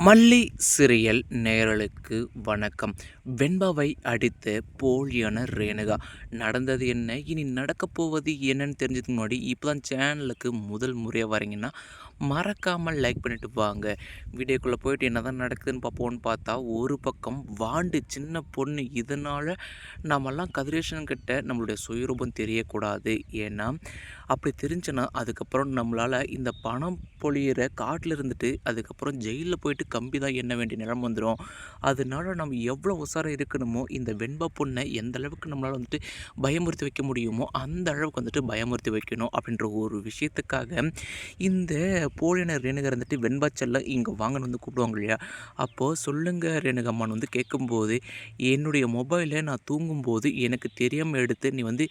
மல்லி சிரியல் நேயர்களுக்கு வணக்கம். வெண்பாவை அடித்த போலியான ரேணுகா நடந்தது என்ன, இனி நடக்கப் போவது என்னன்னு தெரிஞ்சதுக்கு முன்னாடி இப்போ தான் சேனலுக்கு முதல் முறையாக வரீங்கன்னா மறக்காமல் லைக் பண்ணிட்டு வாங்க. வீடியோக்குள்ளே போயிட்டு என்ன தான் நடக்குதுன்னு பார்ப்போன்னு பார்த்தா, ஒரு பக்கம் வாண்டு சின்ன பொண்ணு, இதனால் நாமெல்லாம் கதிரேசன்கிட்ட நம்மளுடைய சுயரூபம் தெரியக்கூடாது. ஏன்னா அப்படி தெரிஞ்சுன்னா அதுக்கப்புறம் நம்மளால் இந்த பணம் பொழியிற காட்டில் இருந்துட்டு அதுக்கப்புறம் ஜெயிலில் போயிட்டு கம்பி தான் எண்ண வேண்டிய நிலைமை வந்துடும். அதனால நம்ம எவ்வளோ உஷாராக இருக்கணுமோ, இந்த வெண்பா பொண்ணை எந்த அளவுக்கு நம்மளால் வந்துட்டு பயமுறுத்தி வைக்க முடியுமோ அந்த அளவுக்கு வந்துட்டு பயமுறுத்தி வைக்கணும் அப்படின்ற ஒரு விஷயத்துக்காக இந்த போலியான ரேணுகர் வந்துட்டு வெண்பா செல்லம் இங்கே வாங்கன்னு வந்து கூப்பிடுவாங்க இல்லையா. அப்போது சொல்லுங்க ரேணுகம்மான்னு வந்து கேட்கும்போது, என்னுடைய மொபைலை நான் தூங்கும்போது எனக்கு தெரியாமல் எடுத்து நீ வந்து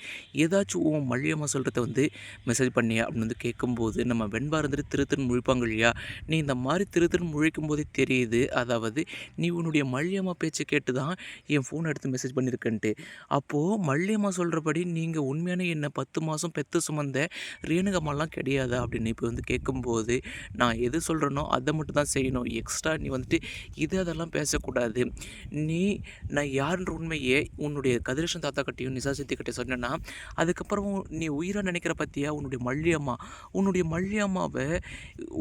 ஏதாச்சும் உன் மல்லியம்மா சொல்கிறத வந்து மெசேஜ் பண்ணியா அப்படின்னு வந்து கேட்கும்போது, நம்ம வெண்பா இருந்துட்டு திருத்துன்னு முழிப்பாங்க இல்லையா. நீ இந்த மாதிரி திருத்துன்னு முழிக்கும் போதே தெரியுது, அதாவது நீ உன்னுடைய மல்லியம்மா பேச்சை கேட்டு தான் என் ஃபோனை எடுத்து மெசேஜ் பண்ணியிருக்கன்ட்டு. அப்போது மல்லியம்மா சொல்கிறபடி நீங்கள் உண்மையான என்ன 10 மாதம் பெற்று சுமந்த ரேணுகம்மாலாம் கிடையாதா அப்படின்னு இப்போ வந்து கேட்கும்போது, நான் எது சொல்கிறேனோ அதை மட்டும் தான் செய்யணும். எக்ஸ்ட்ரா நீ வந்துட்டு அதெல்லாம் பேசக்கூடாது. நீ நான் யாருன்ற உண்மையே உன்னுடைய கதிரேசன் தாத்தா கிட்டையும் நிசா சித்தி கிட்டே சொன்னேன்னா, அதுக்கப்புறம் நீ உயிராக நினைக்கிற பற்றியா உன்னுடைய மல்லியம்மாவை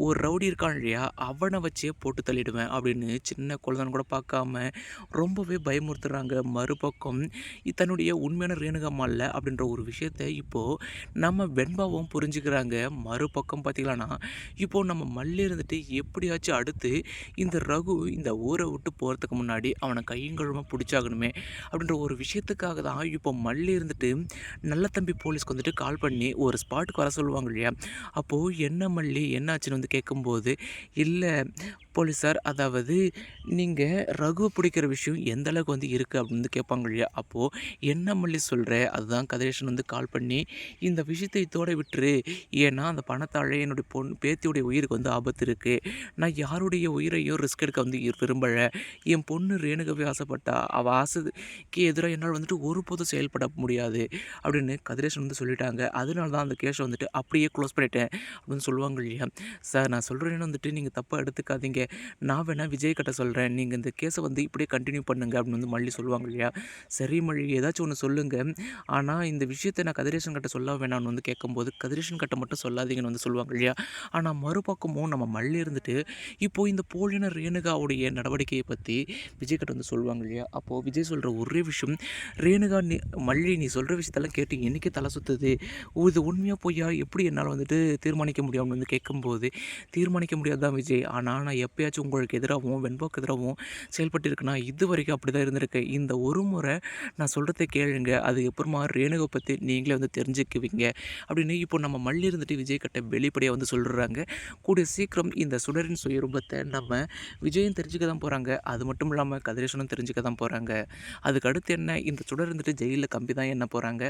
ஒரு ரவுடி இருக்கான் இல்லையா, அவனை வச்சே போட்டு தள்ளிடுவேன் அப்படின்னு சின்ன குழந்தைன்னு கூட பார்க்காம ரொம்பவே பயமுறுத்துறாங்க. மறுபக்கம் தன்னுடைய உண்மையான ரேணுகம்மா இல்லை அப்படின்ற ஒரு விஷயத்தை இப்போது நம்ம வெண்பாவும் புரிஞ்சுக்கிறாங்க. மறுபக்கம் பார்த்திங்களான்னா, இப்போது நம்ம மல்லி இருந்துட்டு எப்படியாச்சும் அடுத்து இந்த ரகு இந்த ஊரை விட்டு போகிறதுக்கு முன்னாடி அவனை கையங்கழுமாக பிடிச்சாகணுமே அப்படின்ற ஒரு விஷயத்துக்காக தான் இப்போ மல்லி இருந்துட்டு நல்ல தம்பி போலீஸ்க்கு வந்துட்டு கால் பண்ணி ஒரு ஸ்பாட்டுக்கு வர சொல்லுவாங்க இல்லையா. அப்போது என்ன மல்லி என்னாச்சுன்னு வந்து கேட்கும்போது, இல்லை போலீஸார், அதாவது நீங்கள் ரகுவை பிடிக்கிற விஷயம் எந்த அளவுக்கு வந்து இருக்குது அப்படின்னு வந்து கேட்பாங்க இல்லையா. அப்போது என்ன மல்லி சொல்கிற, அதுதான் கதிரேசன் வந்து கால் பண்ணி இந்த விஷயத்தை இதோட விட்டுரு, ஏன்னா அந்த பணத்தால் என்னுடைய பேத்தியுடைய உயிருக்கு வந்து ஆபத்து இருக்குது. நான் யாருடைய உயிரையும் ரிஸ்க் எடுக்க வந்து விரும்பலை. என் பொண்ணு ரேணுகவே ஆசைப்பட்டா, அவள் ஆசைக்கு எதிராக என்னால் வந்துட்டு ஒருபோதும் செயல்பட முடியாது அப்படின்னு கதிரேசன் வந்து சொல்லிட்டாங்க. அதனால தான் அந்த கேஸை வந்துட்டு அப்படியே க்ளோஸ் பண்ணிட்டேன் அப்படின்னு சொல்லுவாங்க இல்லையா. சார், நான் சொல்கிறேன்னு வந்துட்டு நீங்கள் தப்பாக எடுத்துக்காதீங்க, நான் வேணால் விஜய் கிட்ட சொல்கிறேன், நீங்கள் இந்த கேஸை வந்து இப்படியே கண்டினியூ பண்ணுங்க அப்படின்னு வந்து மல்லி சொல்லுவாங்க இல்லையா. சரி மல்லி, ஏதாச்சும் ஒன்று சொல்லுங்கள், ஆனால் இந்த விஷயத்தை நான் கதிரேசன் கிட்ட சொல்ல வேணாம்னு வந்து கேட்கும்போது, கதிரேசன் கிட்ட மட்டும் சொல்லாதீங்கன்னு வந்து சொல்லுவாங்க இல்லையா. ஆனால் மறுபக்கமும் நம்ம மல்லி இருந்துட்டு இப்போது இந்த போலியான ரேணுகாவுடைய நடவடிக்கையை பற்றி விஜய் கிட்ட வந்து சொல்லுவாங்க இல்லையா. அப்போது விஜய் சொல்கிற ஒரே விஷயம், ரேணுகா மல்லி நீ சொல்கிற விஷயத்தெல்லாம் கேட்டு என்றைக்கே தலை சுற்றுது, இது உண்மையாக பொய்யா எப்படி என்னால் வந்துட்டு தீர்மானிக்க முடியும் அப்படின்னு வந்து கேட்கும்போது, தீர்மானிக்க முடியாது தான் விஜய், ஆனால் நான் எப்பயாச்சும் உங்களுக்கு எதிராகவும் வெண்பாக்கு எதிராகவும் செயல்பட்டுருக்குன்னா இது வரைக்கும் அப்படி தான் இருந்திருக்கேன். இந்த ஒரு முறை நான் சொல்கிறத கேளுங்க, அதுக்கப்புறமா ரேணுகை பற்றி நீங்களே வந்து தெரிஞ்சுக்குவீங்க அப்படின்னு இப்போ நம்ம மல்லி இருந்துட்டு விஜய் கிட்ட வெளிப்படையாக வந்து சொல்கிறாங்க. கூடிய சீக்கிரம் இந்த சுடரின் சுயரூபத்தை நம்ம விஜயும் தெரிஞ்சுக்க தான் போகிறாங்க, அது மட்டும் இல்லாமல் கதிரேசனும் தெரிஞ்சுக்க தான் போகிறாங்க. அதுக்கு அடுத்து என்ன, இந்த சுடர் இருந்துட்டு ஜெயிலில் கம்பி தான் என்ன போகிறாங்க.